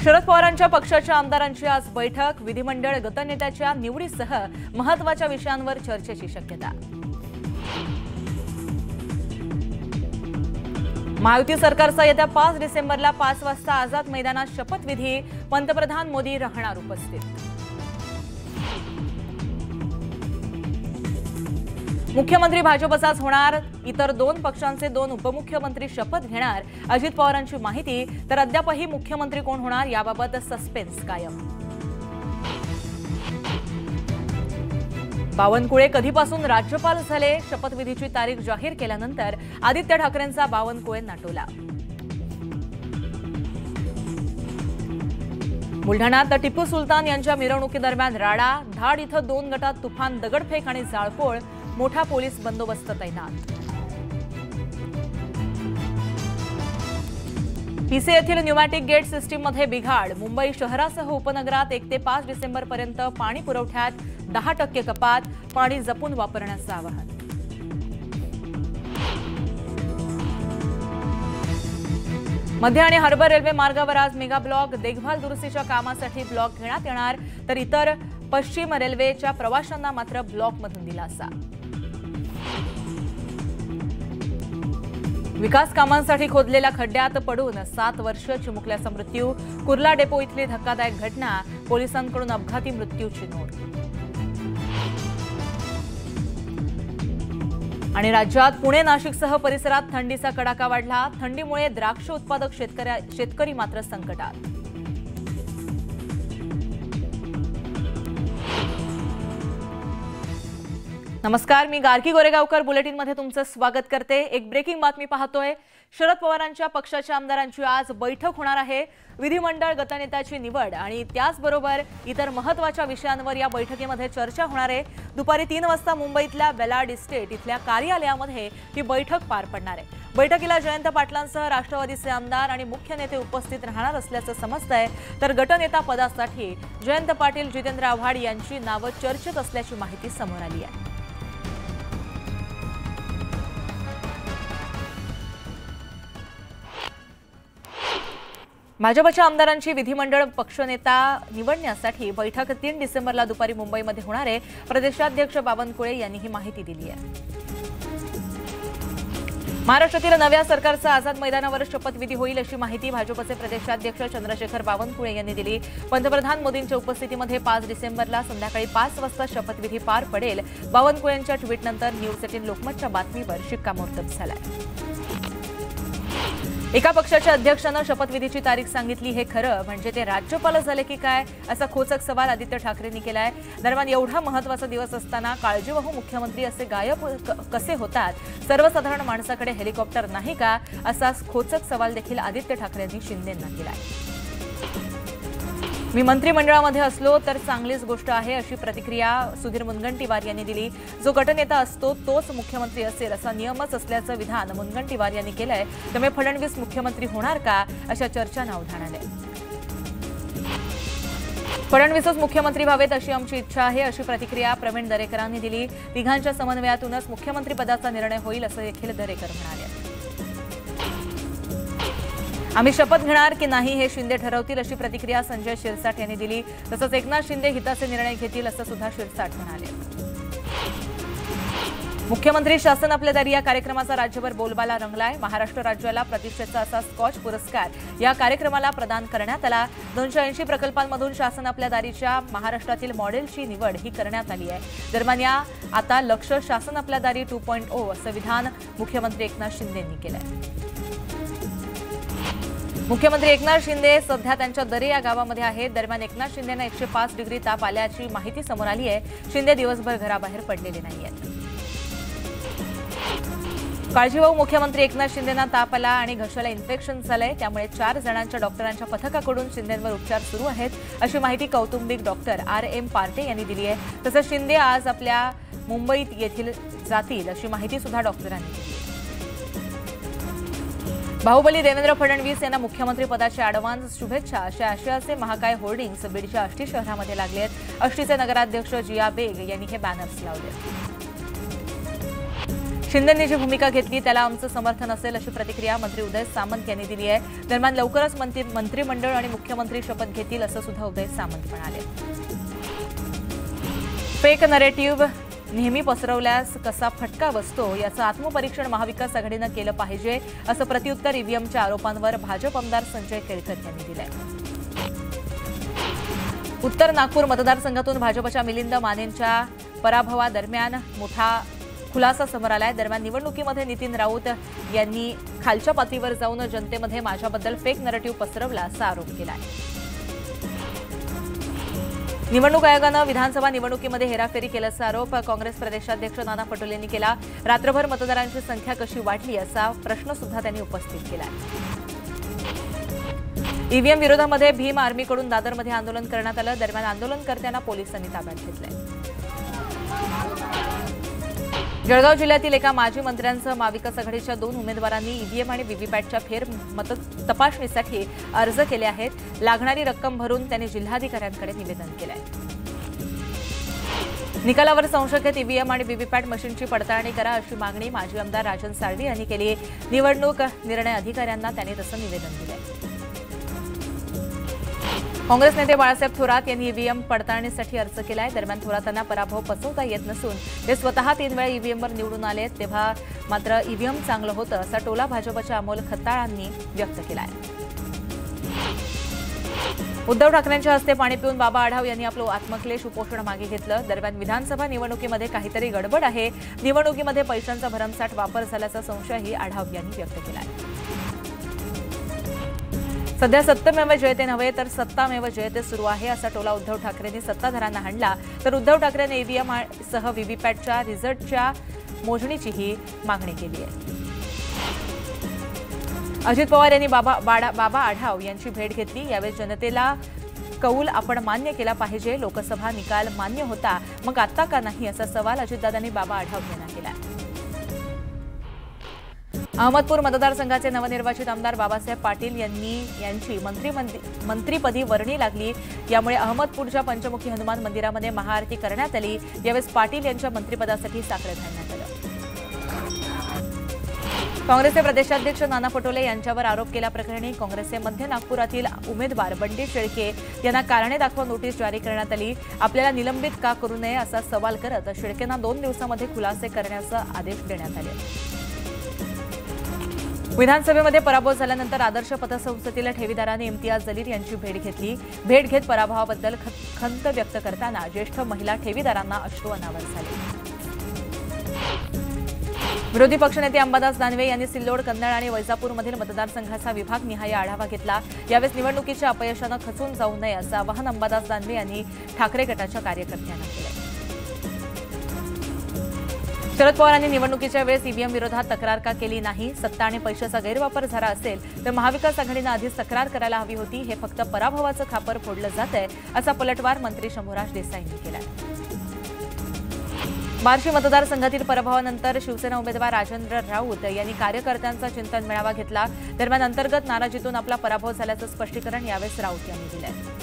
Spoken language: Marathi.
शरद पवारांच्या पक्षाच्या आमदारांची आज बैठक। विधिमंडळ गटनेत्याच्या निवडीसह महत्त्वाच्या विषयांवर चर्चेची शक्यता। महायुती सरकारचा येत्या 5 डिसेंबरला 5 वाजता आझाद मैदानात शपथविधी। पंतप्रधान मोदी राहणार उपस्थित। मुख्यमंत्री भाजपचाच होणार। इतर 2 पक्षांचे 2 उपमुख्यमंत्री शपथ घेणार। अजित पवारांची माहिती। तर अद्यापही मुख्यमंत्री कोण होणार याबाबत सस्पेन्स कायम। बावनकुळे कधीपासून राज्यपाल झाले? शपथविधीची तारीख जाहीर केल्यानंतर आदित्य ठाकरेंचा बावनकुळेंना टोला। बुलढाण्यात टिपू सुलतान यांच्या मिरवणुकीदरम्यान राडा। धाड इथं 2 गटात तुफान दगडफेक आणि जाळपोळ। मोठा पोलीस बंदोबस्त तैनात। पिसे येथील न्यूमॅटिक गेट सिस्टीममध्ये बिघाड। मुंबई शहरासह उपनगरात 1 ते 5 डिसेंबरपर्यंत पाणी पुरवठ्यात 10% कपात। पाणी जपून वापरण्याचं आवाहन। मध्य आणि हार्बर रेल्वे मार्गावर आज मेगा ब्लॉक। देखभाल दुरुस्तीच्या कामासाठी ब्लॉक घेण्यात येणार। तर इतर पश्चिम रेल्वेच्या प्रवाशांना मात्र ब्लॉकमधून दिलासा। विकास कामांसाठी खोदलेल्या खड्ड्यात पडून 7 वर्ष चिमुकल्याचा मृत्यू। कुर्ला डेपो इथली धक्कादायक घटना। पोलिसांकडून अपघाती मृत्यूची नोंद। आणि राज्यात पुणे नाशिकसह परिसरात थंडीचा कडाका वाढला। थंडीमुळे द्राक्ष उत्पादक शेतकरी मात्र संकटात। नमस्कार, मी गार्गी गोरेगावकर बुलेटिनमध्ये तुमचं स्वागत करते। एक ब्रेकिंग बातमी पाहतोय। शरद पवारांच्या पक्षाच्या आमदारांची आज बैठक होणार आहे। विधिमंडळ गटनेत्याची निवड आणि त्याचबरोबर इतर महत्त्वाच्या विषयांवर या बैठकीमध्ये चर्चा होणार आहे। दुपारी 3 वाजता मुंबईतल्या बेलाड इस्टेट इथल्या कार्यालयामध्ये ही बैठक पार पडणार आहे। बैठकीला जयंत पाटलांसह राष्ट्रवादीचे आमदार आणि मुख्य नेते उपस्थित राहणार असल्याचं समजतंय। तर गटनेता पदासाठी जयंत पाटील, जितेंद्र आव्हाड यांची नावं चर्चेत असल्याची माहिती समोर आली आहे। भाजपच्या आमदारांची विधिमंडळ पक्षनेता निवडण्यासाठी बैठक 3 डिसेंबरला दुपारी मुंबईमध्ये होणार आहे। प्रदेशाध्यक्ष बावनकुळे यांनी ही माहिती दिली आहे। महाराष्ट्रातील नव्या सरकारचा आझाद मैदानावर शपथविधी होईल अशी माहिती भाजपचे प्रदेशाध्यक्ष चंद्रशेखर बावनकुळे यांनी दिली। पंतप्रधान मोदींच्या उपस्थितीमध्ये 5 डिसेंबरला संध्याकाळी 5 वाजता शपथविधी पार पडेल। बावनकुळेंच्या ट्विटनंतर न्यूज 18 लोकमतच्या बातमीवर शिक्कामोर्तब झालाय। एका पक्षाच्या अध्यक्षानं शपथविधीची तारीख सांगितली, हे खरं म्हणजे ते राज्यपाल झाले की काय, असा खोचक सवाल आदित्य ठाकरेंनी केलाय। दरम्यान एवढा महत्त्वाचा दिवस असताना काळजीवाहू मुख्यमंत्री असे गायब कसे होतात? सर्वसाधारण माणसाकडे हेलिकॉप्टर नाही का? असा खोचक सवाल देखील आदित्य ठाकरेंनी शिंदेंना केलाय। मी मंत्रिमंडळामध्ये असलो तर चांगलीच गोष्ट आहे अशी प्रतिक्रिया सुधीर मुनगंटीवार यांनी दिली। जो गटनेता असतो तोच मुख्यमंत्री असेल असा नियमच असल्याचं विधान मुनगंटीवार यांनी केलंय। त्यामुळे फडणवीस मुख्यमंत्री होणार का अशा चर्चांना उधाण आलंय। फडणवीसच मुख्यमंत्री व्हावेत अशी आमची इच्छा आहे अशी प्रतिक्रिया प्रवीण दरेकरांनी दिली। तिघांच्या समन्वयातूनच मुख्यमंत्रीपदाचा निर्णय होईल असं देखील दरेकर म्हणाले। आम्ही शपथ घेणार की नाही हे शिंदे ठरवतील अशी प्रतिक्रिया संजय शिरसाट यांनी दिली। तसंच एकनाथ शिंदे हिताचे निर्णय घेतील असं सुद्धा शिरसाट म्हणाले। मुख्यमंत्री शासन आपल्या दारी या कार्यक्रमाचा राज्यभर बोलबाला रंगलाय। महाराष्ट्र राज्याला प्रतिष्ठेचा असा स्कॉच पुरस्कार या कार्यक्रमाला प्रदान करण्यात आला। 280 प्रकल्पांमधून शासन आपल्या दारीच्या महाराष्ट्रातील मॉडेलची निवड ही करण्यात आली आहे। दरम्यान आता लक्ष शासन आपल्या दारी 2.0 असं विधान मुख्यमंत्री एकनाथ शिंदेंनी केलंय। मुख्यमंत्री एकनाथ शिंदे सध्या त्यांच्या दरे या गावामध्ये आहेत। दरम्यान एकनाथ शिंदेंना 105 डिग्री ताप आल्याची माहिती समोर आली आहे। शिंदे दिवसभर घराबाहेर पडलेले नाहीयेत। काळजीवाहू मुख्यमंत्री एकनाथ शिंदेंना ताप आला आणि घशाला इन्फेक्शन झालंय। त्यामुळे 4 जणांच्या डॉक्टरांच्या पथकाकडून शिंदेंवर उपचार सुरू आहेत अशी माहिती कौटुंबिक डॉक्टर RM पार्टे यांनी दिली आहे। तसंच शिंदे आज आपल्या मुंबईत येथील जातील अशी माहिती सुद्धा डॉक्टरांनी दिली आहे। बाहुबली देवेंद्र फडणवीस यांना मुख्यमंत्री पदाचे ॲडव्हान्स शुभेच्छा अशा आशयाचे महाकाय होर्डिंग्स बीडच्या आष्टी शहरामध्ये लागले आहेत। आष्टीचे नगराध्यक्ष जिया बेग यांनी हे बॅनर्स लावले। शिंदेंनी जी भूमिका घेतली त्याला आमचं समर्थन असेल अशी प्रतिक्रिया मंत्री उदय सामंत यांनी दिली आहे। दरम्यान लवकरच मंत्रिमंडळ आणि मुख्यमंत्री शपथ घेतील असं सुद्धा उदय सामंत म्हणाले। फेक नरेटिव्ह नेहमी पसरवल्यास कसा फटका बसतो याचं आत्मपरीक्षण महाविकास आघाडीनं केलं पाहिजे असं प्रत्युत्तर ईव्हीएमच्या आरोपांवर भाजप आमदार संजय केळकर यांनी दिलंय। उत्तर नागपूर मतदारसंघातून भाजपच्या मिलिंद मानेंच्या पराभवादरम्यान मोठा खुलासा समोर आलाय। दरम्यान निवडणुकीमध्ये नितीन राऊत यांनी खालच्या पातळीवर जाऊन जनतेमध्ये माझ्याबद्दल फेक नरेटिव्ह पसरवला असा आरोप केलाय। निवडणूक आयोगानं विधानसभा निवडणुकीमध्ये हेराफेरी केल्याचा आरोप काँग्रेस प्रदेशाध्यक्ष नाना पटोले यांनी केला। रात्रभर मतदारांची संख्या कशी वाढली असा प्रश्न सुद्धा त्यांनी उपस्थित केलाय। ईव्हीएम विरोधामध्ये भीम आर्मीकडून दादरमध्ये आंदोलन करण्यात आलं। दरम्यान आंदोलनकर्त्यांना पोलिसांनी ताब्यात घेतलंय। जळगाव जिल्ह्यातील एका माजी मंत्र्यांसह महाविकास आघाडीच्या 2 उमेदवारांनी ईव्हीएम आणि व्हीव्हीपॅटच्या फेर मत तपासणीसाठी अर्ज केले आहेत। लागणारी रक्कम भरून त्यांनी जिल्हाधिकाऱ्यांकडे निवेदन केलंय। निकालावर संशय घेत ईव्हीएम आणि व्हीव्हीपॅट मशीनची पडताळणी करा अशी मागणी माजी आमदार राजन साळवी यांनी केली। निवडणूक निर्णय अधिकाऱ्यांना त्यांनी तसं निवेदन दिलंय। काँग्रेस नेते बाळासाहेब थोरात यांनी ईव्हीएम पडताळणीसाठी अर्ज केलाय। दरम्यान थोरातांना पराभव पचवता येत नसून ते स्वतः 3 वेळा ईव्हीएमवर निवडून आले तेव्हा मात्र ईव्हीएम चांगलं होतं असा टोला भाजपच्या अमोल खताळांनी व्यक्त केलाय। उद्धव ठाकरेंच्या हस्ते पाणी पिऊन बाबा आढाव यांनी आपलं आत्मक्लेश उपोषण मागे घेतलं। दरम्यान विधानसभा निवडणुकीमध्ये काहीतरी गडबड आहे, निवडणुकीमध्ये पैशांचा भरमसाठ वापर झाल्याचा संशयही आढाव यांनी व्यक्त केलाय। सध्या सत्यमेव जयते नव्हे तर सत्तामेव जयते सुरू आहे असा टोला उद्धव ठाकरेंनी सत्ताधाऱ्यांना हाणला। तर उद्धव ठाकरेंनी ईव्हीएम सह व्हीव्हीपॅटच्या रिझल्टच्या मोजणीचीही मागणी केली आहे। अजित पवार यांनी बाबा आढाव यांची भेट घेतली। यावेळी जनतेला कौल आपण मान्य केला पाहिजे, लोकसभा निकाल मान्य होता मग आता का नाही असा सवाल अजितदादांनी बाबा आढाव यांना केला। अहमदपूर मतदारसंघाचे नवनिर्वाचित आमदार बाबासाहेब पाटील यांची मंत्रीपदी वर्णी लागली। यामुळे अहमदपूरच्या पंचमुखी हनुमान मंदिरामध्ये महाआरती करण्यात आली। यावेळी पाटील यांच्या मंत्रिपदासाठी साकडं घालण्यात आलं। काँग्रेसचे प्रदेशाध्यक्ष नाना पटोले यांच्यावर आरोप केल्याप्रकरणी काँग्रेसचे मध्य नागपुरातील उमेदवार बंडी शेळके यांना कारणे दाखवा नोटीस जारी करण्यात आली। आपल्याला निलंबित का करू नये असा सवाल करत शेळकेंना 2 दिवसांमध्ये खुलासे करण्याचे आदेश देण्यात आले। विधानसभेमध्ये पराभव झाल्यानंतर आदर्श पतसंस्थेतील ठेवीदारांनी इम्तियाज जलील यांची भेट घेतली। भेट घेत पराभवाबद्दल खंत व्यक्त करताना ज्येष्ठ महिला ठेवीदारांना अश्रू अनावर झाले। विरोधी पक्षनेते अंबादास दानवे यांनी सिल्लोड, कन्नड आणि वैजापूरमधील मतदारसंघाचा विभागनिहाय आढावा घेतला। यावेळी निवडणुकीच्या अपयशानं खचून जाऊ नये असं आवाहन अंबादास दानवे यांनी ठाकरे गटाच्या कार्यकर्त्यांना केलं। शरद पवारांनी निवडणुकीच्या वेळेस ईव्हीएम विरोधात तक्रार का केली नाही? सत्ता आणि पैशाचा गैरवापर झाला असेल तर महाविकास आघाडीनं आधीच तक्रार करायला हवी होती। हे फक्त पराभवाचं खापर फोडलं जातंय असा पलटवार मंत्री शंभूराज देसाईंनी केलाय। बार्शी मतदारसंघातील पराभवानंतर शिवसेना उमेदवार राजेंद्र राऊत यांनी कार्यकर्त्यांचा चिंतन मेळावा घेतला। दरम्यान अंतर्गत नाराजीतून आपला पराभव झाल्याचं स्पष्टीकरण यावेळी राऊत यांनी दिलंय।